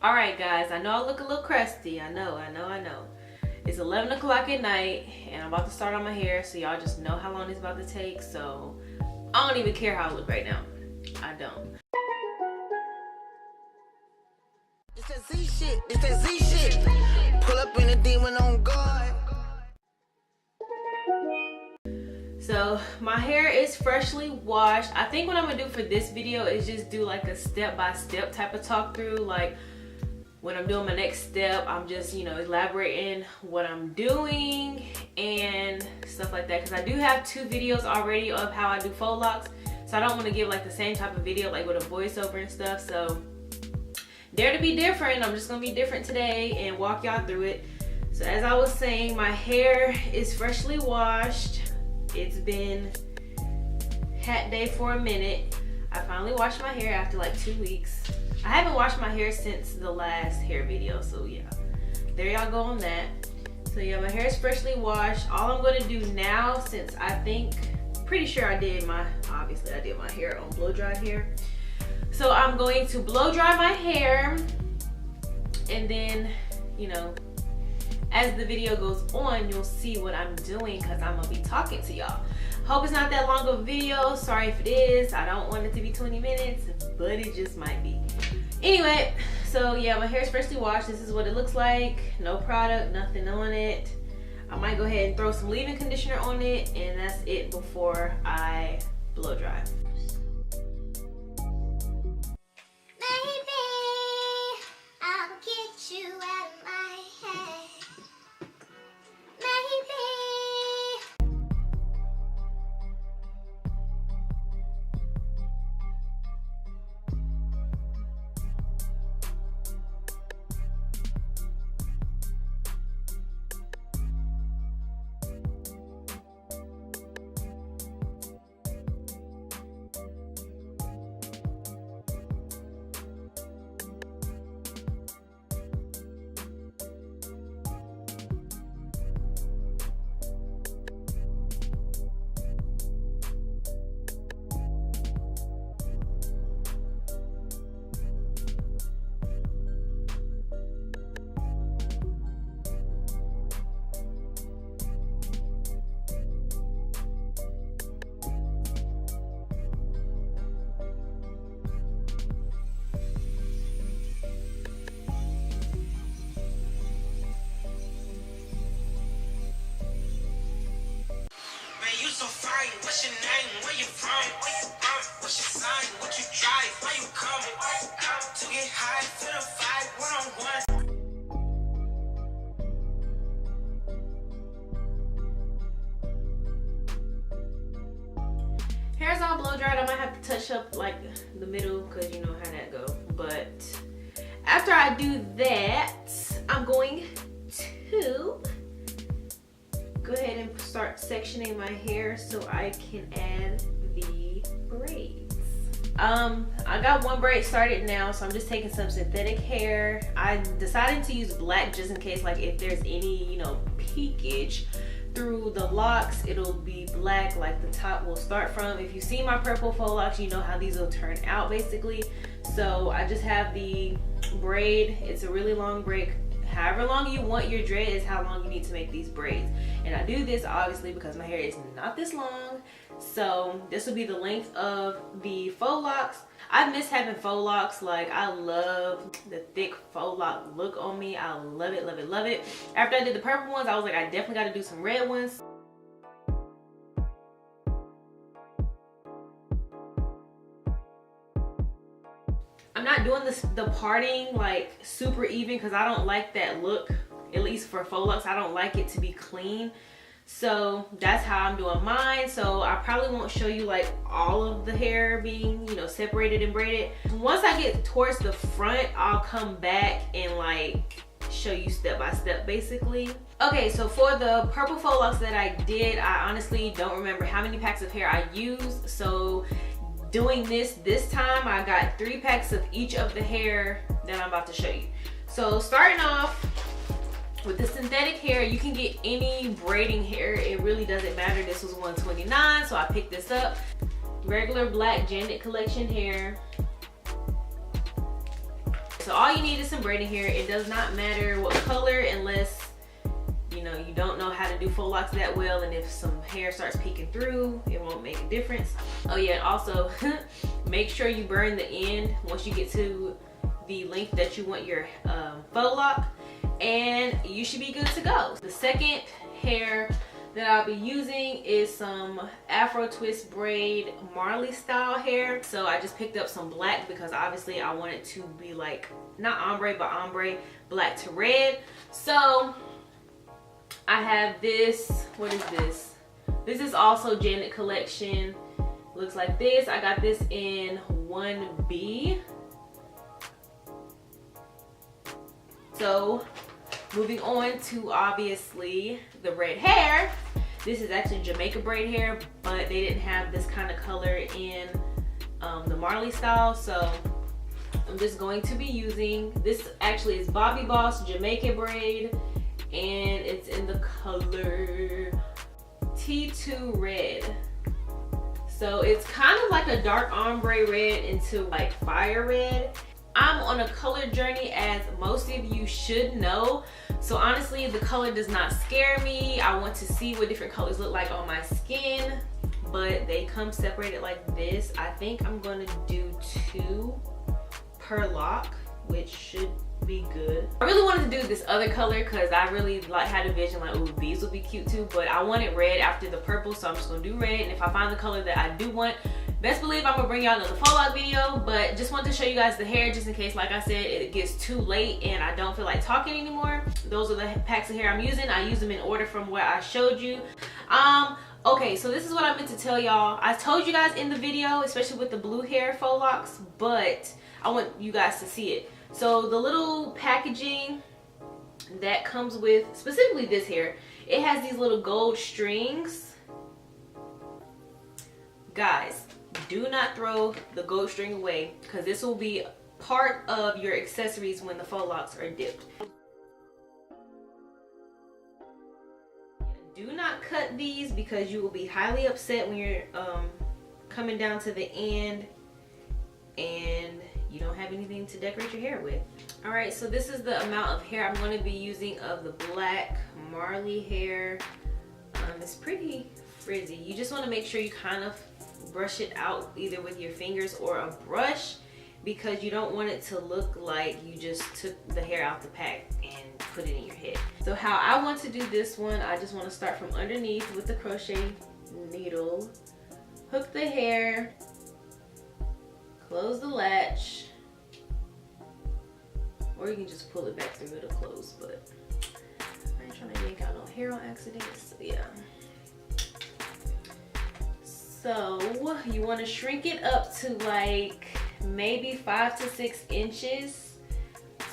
All right, guys, I know I look a little crusty. I know. It's 11 o'clock at night and I'm about to start on my hair, so y'all just know how long it's about to take. So I don't even care how I look right now. I don't. It's that Z shit. It's that Z shit. Pull up in a demon on guard. So my hair is freshly washed. I think what I'm gonna do for this video is just do like a step-by-step type of talk through. Like when I'm doing my next step, I'm just, you know, elaborating what I'm doing and stuff like that. Because I do have 2 videos already of how I do faux locks. So I don't want to give like the same type of video like with a voiceover and stuff. So dare to be different. I'm just gonna be different today and walk y'all through it. So as I was saying, my hair is freshly washed. It's been hat day for a minute. I finally washed my hair after like 2 weeks. I haven't washed my hair since the last hair video, so yeah. There y'all go on that. So yeah, my hair is freshly washed. All I'm gonna do now, since I think, pretty sure I did my hair on blow dried hair. So I'm going to blow dry my hair, and then, you know, as the video goes on, you'll see what I'm doing because I'm gonna be talking to y'all. Hope it's not that long of a video. Sorry if it is. I don't want it to be 20 minutes, but it just might be. Anyway, so yeah, my hair is freshly washed. This is what it looks like. No product, nothing on it. I might go ahead and throw some leave-in conditioner on it, and that's it before I blow dry. What's your name? Where you from? What's your sign? What you drive? Where you coming? To get high, feel the vibe, one-on-one. Hair's all blow dried. I might have to touch up like the middle because you know how that go. But after I do that, I'm going to go ahead and start sectioning my hair so I can add the braids. I got one braid started now, so I'm just taking some synthetic hair. I decided to use black just in case, like if there's any, you know, peakage through the locks, it'll be black like the top will start from. If you see my purple faux locks, you know how these will turn out basically. So I just have the braid. It's a really long braid. However long you want your dread is how long you need to make these braids. And I do this obviously because my hair is not this long. So this will be the length of the faux locks. I miss having faux locks. Like I love the thick faux lock look on me. I love it, love it, love it. After I did the purple ones, I was like, I definitely got to do some red ones. I'm not doing the parting like super even because I don't like that look. At least for faux locks, I don't like it to be clean. So that's how I'm doing mine. So I probably won't show you like all of the hair being, you know, separated and braided. Once I get towards the front, I'll come back and like show you step by step basically. Okay, so for the purple faux locks that I did, I honestly don't remember how many packs of hair I used. So doing this time, I got 3 packs of each of the hair that I'm about to show you. So starting off with the synthetic hair, you can get any braiding hair. It really doesn't matter. This was $129, so I picked this up. Regular black Janet collection hair. So all you need is some braiding hair. It does not matter what color unless you know you don't know how to do faux locks that well, and if some hair starts peeking through, it won't make a difference. Oh yeah, and also make sure you burn the end once you get to the length that you want your faux lock, and you should be good to go. The second hair that I'll be using is some Afro twist braid Marley style hair. So I just picked up some black because obviously I want it to be like not ombre but ombre, black to red. So I have this. What is this? This is also Janet collection. Looks like this. I got this in 1B. So moving on to obviously the red hair. This is actually Jamaica braid hair, but they didn't have this kind of color in the Marley style. So I'm just going to be using, this actually is Bobby Boss Jamaica braid, and it's in the color T2 red. So it's kind of like a dark ombre red into like fire red. I'm on a color journey, as most of you should know. So honestly, the color does not scare me. I want to see what different colors look like on my skin, but they come separated like this. I think I'm gonna do 2 per lock, which should be good. I really wanted to do this other color because I really like had a vision like, ooh, these would be cute too, but I wanted red after the purple, so I'm just gonna do red. And if I find the color that I do want, best believe I'm gonna bring y'all another faux lock video. But just wanted to show you guys the hair just in case, like I said, it gets too late and I don't feel like talking anymore. Those are the packs of hair I'm using. I use them in order from where I showed you. Okay, so this is what I meant to tell y'all. I told you guys in the video, especially with the blue hair faux locks, but I want you guys to see it. So the little packaging that comes with specifically this hair, it has these little gold strings. Guys, do not throw the gold string away because this will be part of your accessories when the faux locks are dipped. Do not cut these because you will be highly upset when you're coming down to the end and you don't have anything to decorate your hair with. All right, so this is the amount of hair I'm going to be using of the black Marley hair. It's pretty frizzy. You just want to make sure you kind of brush it out either with your fingers or a brush, because you don't want it to look like you just took the hair out the pack and put it in your head. So how I want to do this one, I just want to start from underneath with the crochet needle, hook the hair, close the latch, or you can just pull it back through, it'll close, but I ain't trying to yank out no hair on accident, so yeah. So you want to shrink it up to like maybe 5 to 6 inches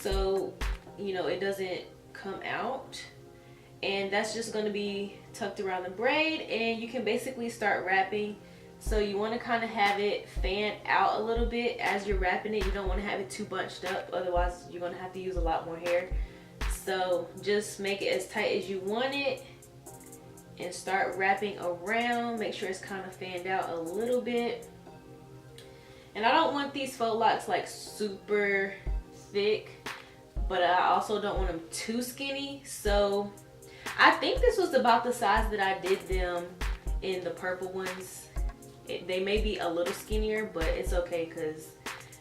so you know it doesn't come out, and that's just going to be tucked around the braid, and you can basically start wrapping. So you want to kind of have it fan out a little bit as you're wrapping it. You don't want to have it too bunched up, otherwise you're going to have to use a lot more hair. So just make it as tight as you want it and start wrapping around. Make sure it's kind of fanned out a little bit. And I don't want these faux locks like super thick, but I also don't want them too skinny. So I think this was about the size that I did them in the purple ones. They may be a little skinnier, but it's okay because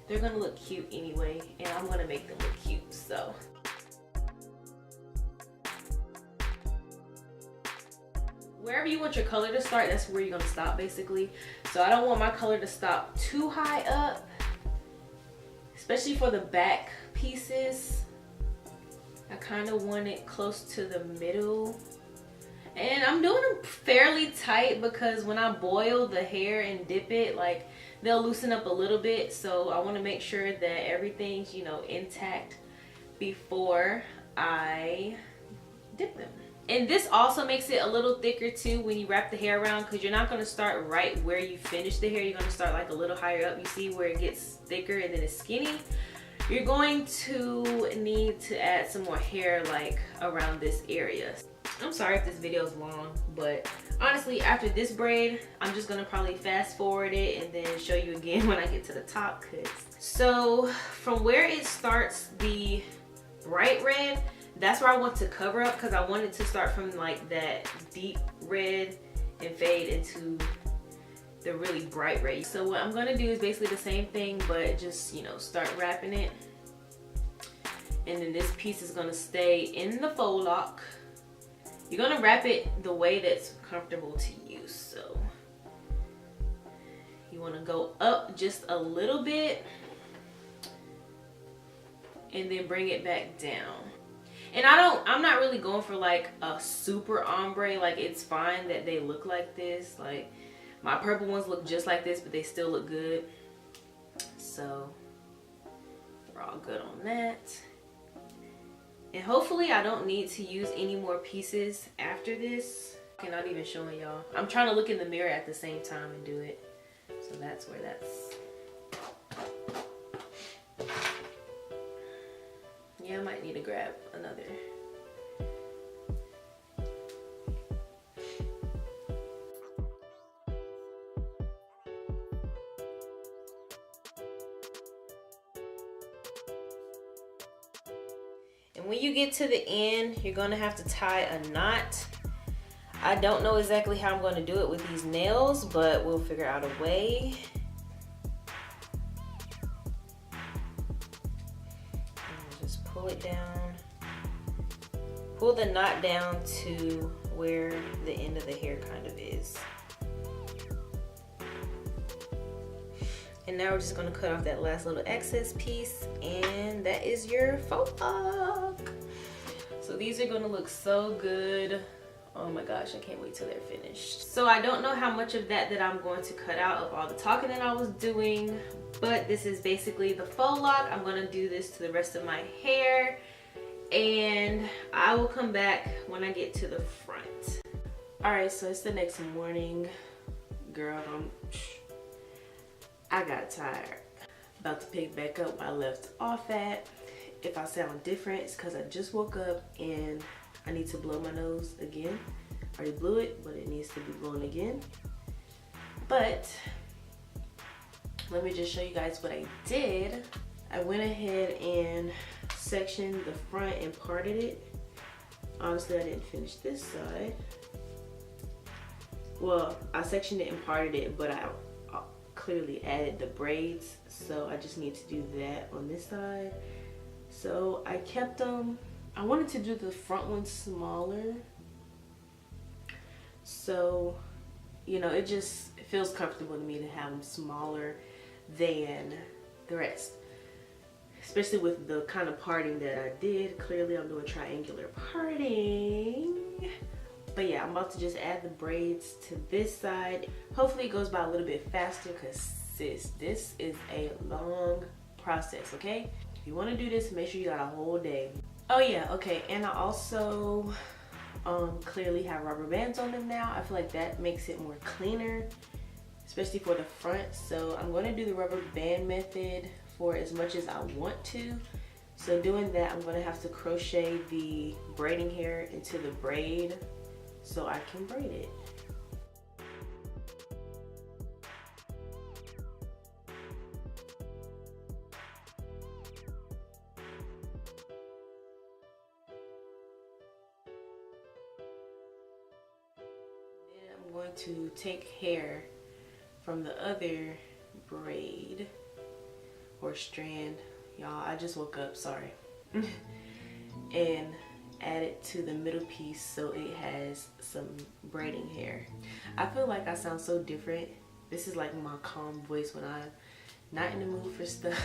they're gonna look cute anyway, and I'm gonna make them look cute. So wherever you want your color to start, that's where you're gonna stop basically. So I don't want my color to stop too high up, especially for the back pieces. I kind of want it close to the middle. And I'm doing them fairly tight because when I boil the hair and dip it, like they'll loosen up a little bit. So I want to make sure that everything's, you know, intact before I dip them. And this also makes it a little thicker too when you wrap the hair around, because you're not going to start right where you finish the hair. You're going to start like a little higher up. You see where it gets thicker and then it's skinny. You're going to need going to add some more hair like around this area. I'm sorry if this video is long, but honestly after this braid I'm just gonna probably fast forward it and then show you again when I get to the top. So from where it starts, the bright red, that's where I want to cover up, because I want it to start from like that deep red and fade into the really bright red. So what I'm gonna do is basically the same thing, but just, you know, start wrapping it, and then this piece is gonna stay in the faux lock. You're gonna wrap it the way that's comfortable to you. So you wanna go up just a little bit and then bring it back down. And I'm not really going for like a super ombre. Like, it's fine that they look like this. Like, my purple ones look just like this, but they still look good. So we're all good on that. And hopefully I don't need to use any more pieces after this. I'm not even showing y'all. I'm trying to look in the mirror at the same time and do it. So that's where that's. Yeah, I might need to grab another. And when you get to the end, you're gonna have to tie a knot. I don't know exactly how I'm gonna do it with these nails, but we'll figure out a way. And just pull it down. Pull the knot down to where the end of the hair kind of is. And now we're just gonna cut off that last little excess piece, and that is your faux lock. So these are gonna look so good. Oh my gosh, I can't wait till they're finished. So I don't know how much of that I'm going to cut out of all the talking that I was doing, but this is basically the faux lock. I'm gonna do this to the rest of my hair, and I will come back when I get to the front. All right, so it's the next morning. Girl, I got tired. About to pick back up where I left off at. If I sound different, it's because I just woke up and I need to blow my nose again. I already blew it, but it needs to be blown again. But let me just show you guys what I did. I went ahead and sectioned the front and parted it. Honestly, I didn't finish this side. Well, I sectioned it and parted it, but I clearly added the braids, so I just need to do that on this side. So I kept them. I wanted to do the front one smaller, so you know, it feels comfortable to me to have them smaller than the rest, especially with the kind of parting that I did. Clearly I'm doing triangular parting. But yeah, I'm about to just add the braids to this side. Hopefully it goes by a little bit faster, because sis, this is a long process, okay? If you want to do this, make sure you got a whole day. Oh yeah, okay, and I also clearly have rubber bands on them now. I feel like that makes it more cleaner, especially for the front. So I'm going to do the rubber band method for as much as I want to. So doing that, I'm going to have to crochet the braiding hair into the braid so I can braid it. Then I'm going to take hair from the other braid or strand. Y'all, I just woke up, sorry. And add it to the middle piece so it has some braiding hair. I feel like I sound so different. This is like my calm voice when I'm not in the mood for stuff.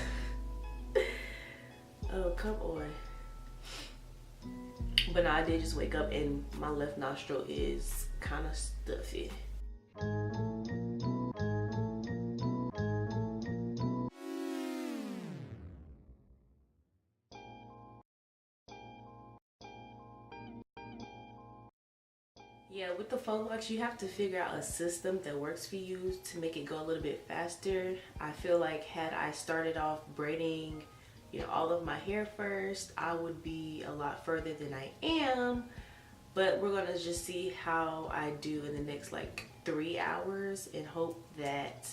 Oh, come on. But no, I did just wake up and my left nostril is kind of stuffy. Yeah, with the faux locks, you have to figure out a system that works for you to make it go a little bit faster. I feel like had I started off braiding you know, all of my hair first, I would be a lot further than I am. But we're gonna just see how I do in the next like 3 hours and hope that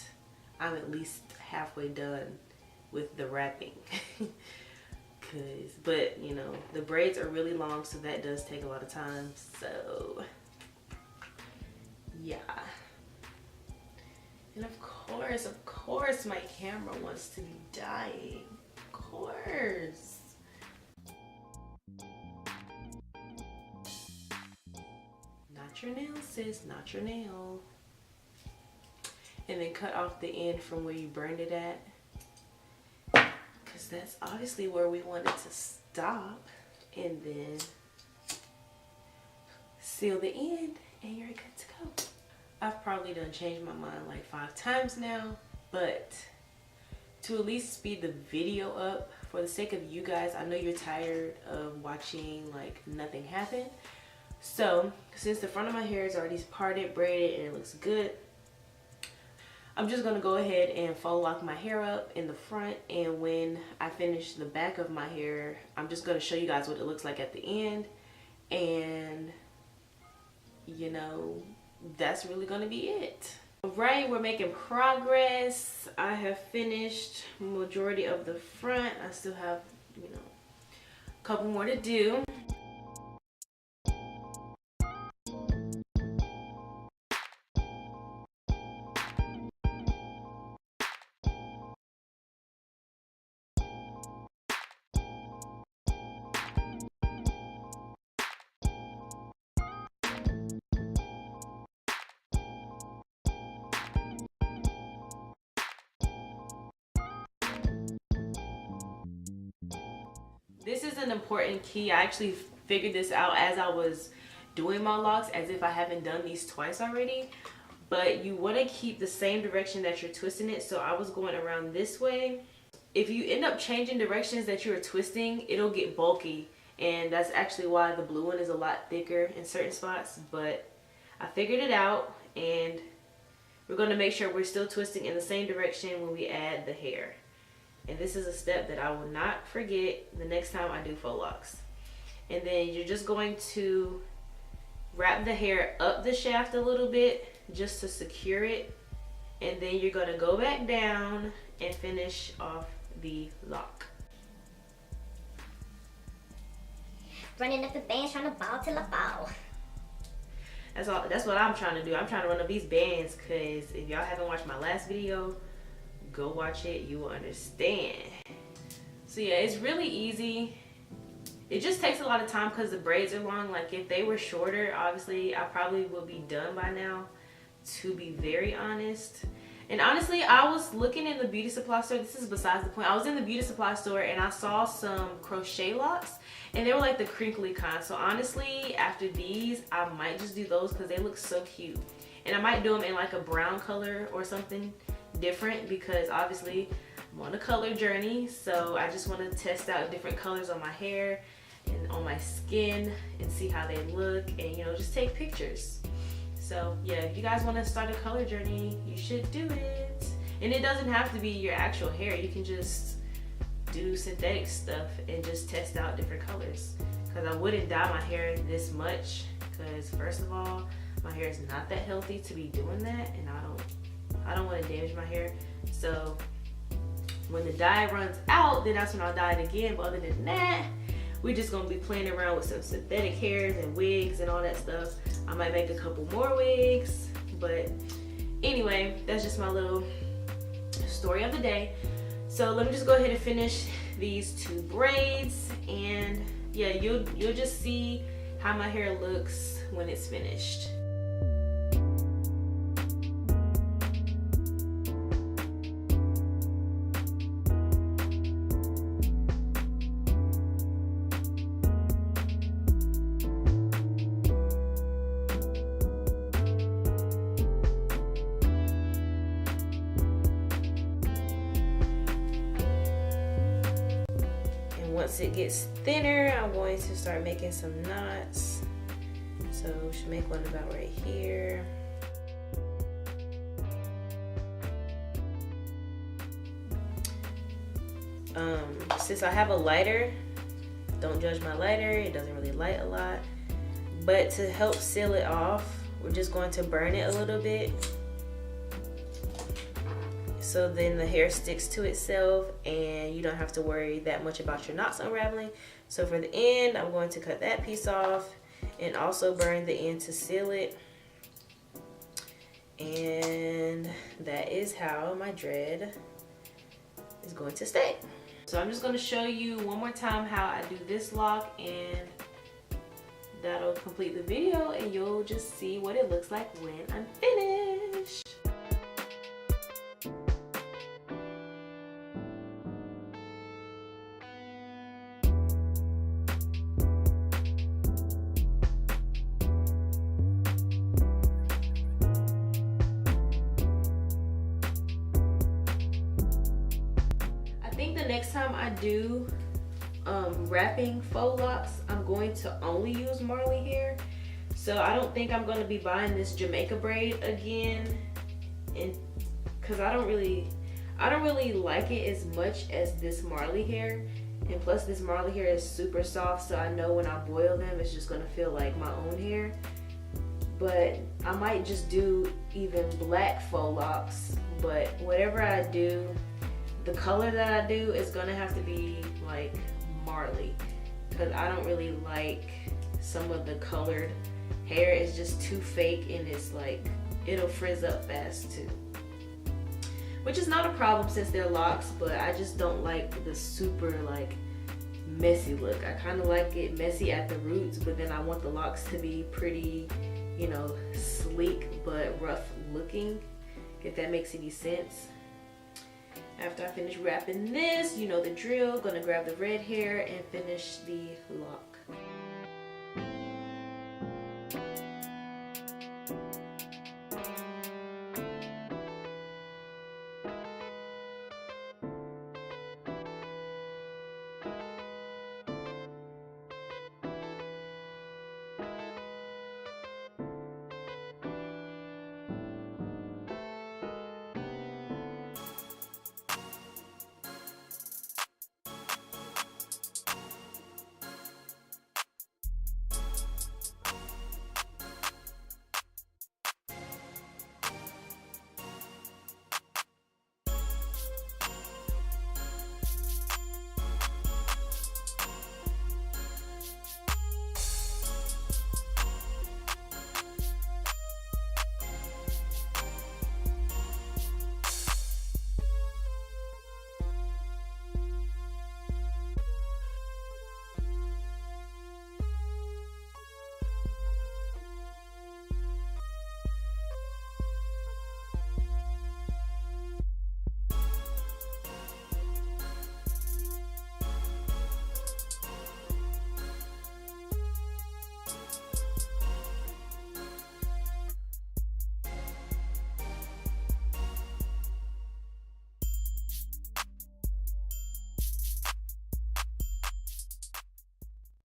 I'm at least halfway done with the wrapping. But you know, the braids are really long, so that does take a lot of time. So yeah. And of course my camera wants to be dying. Of course. Not your nail, sis, not your nail. And then cut off the end from where you burned it at, because that's obviously where we want it to stop. And then seal the end and you're good to go. I've probably done changed my mind like 5 times now, but to at least speed the video up for the sake of you guys, I know you're tired of watching like nothing happen. So since the front of my hair is already parted, braided, and it looks good, I'm just gonna go ahead and faux lock my hair up in the front, and when I finish the back of my hair, I'm just gonna show you guys what it looks like at the end. And you know, that's really gonna be it. Alright, we're making progress. I have finished majority of the front. I still have, you know, a couple more to do. This is an important key. I actually figured this out as I was doing my locks, as if I haven't done these twice already. But you want to keep the same direction that you're twisting it. So I was going around this way. If you end up changing directions that you are twisting, it'll get bulky. And that's actually why the blue one is a lot thicker in certain spots. But I figured it out, and we're going to make sure we're still twisting in the same direction when we add the hair. And this is a step that I will not forget the next time I do faux locks. And then you're just going to wrap the hair up the shaft a little bit just to secure it. And then you're going to go back down and finish off the lock. Running up the bands, trying to ball till I fall. That's what I'm trying to do. I'm trying to run up these bands, because if y'all haven't watched my last video, go watch it, you will understand. So yeah, it's really easy. It just takes a lot of time because the braids are long. Like if they were shorter, obviously I probably would be done by now, to be very honest. And honestly, I was looking in the beauty supply store. This is besides the point. I was in the beauty supply store and I saw some crochet locks, and they were like the crinkly kind. So honestly, after these, I might just do those because they look so cute. And I might do them in like a brown color or something different, because obviously I'm on a color journey. So I just want to test out different colors on my hair and on my skin and see how they look, and you know, just take pictures. So yeah, if you guys want to start a color journey, you should do it. And it doesn't have to be your actual hair. You can just do synthetic stuff and just test out different colors. Because I wouldn't dye my hair this much, because first of all, my hair is not that healthy to be doing that, and I don't want to damage my hair. So when the dye runs out, then that's when I'll dye it again. But other than that, we're just gonna be playing around with some synthetic hairs and wigs and all that stuff. I might make a couple more wigs, but anyway, that's just my little story of the day. So let me just go ahead and finish these 2 braids, and yeah, you'll just see how my hair looks when it's finished. Once it gets thinner, I'm going to start making some knots. So we should make one about right here. Since I have a lighter, don't judge my lighter, it doesn't really light a lot, but to help seal it off, we're just going to burn it a little bit so then the hair sticks to itself and you don't have to worry that much about your knots unraveling. So for the end, I'm going to cut that piece off and also burn the end to seal it. And that is how my dread is going to stay. So I'm just going to show you one more time how I do this lock, and that'll complete the video and you'll just see what it looks like when I'm finished. I think the next time I do wrapping faux locks, I'm going to only use Marley hair. So I don't think I'm going to be buying this Jamaica braid again, and because I don't really like it as much as this Marley hair. And plus this Marley hair is super soft, so I know when I boil them it's just going to feel like my own hair. But I might just do even black faux locks, but whatever I do, the color that I do is going to have to be like Marley, because I don't really like some of the colored hair. It's just too fake, and it's like it'll frizz up fast too, which is not a problem since they're locks, but I just don't like the super like messy look. I kind of like it messy at the roots, but then I want the locks to be pretty, you know, sleek but rough looking, if that makes any sense. After I finish wrapping this, you know the drill, gonna grab the red hair and finish the lock.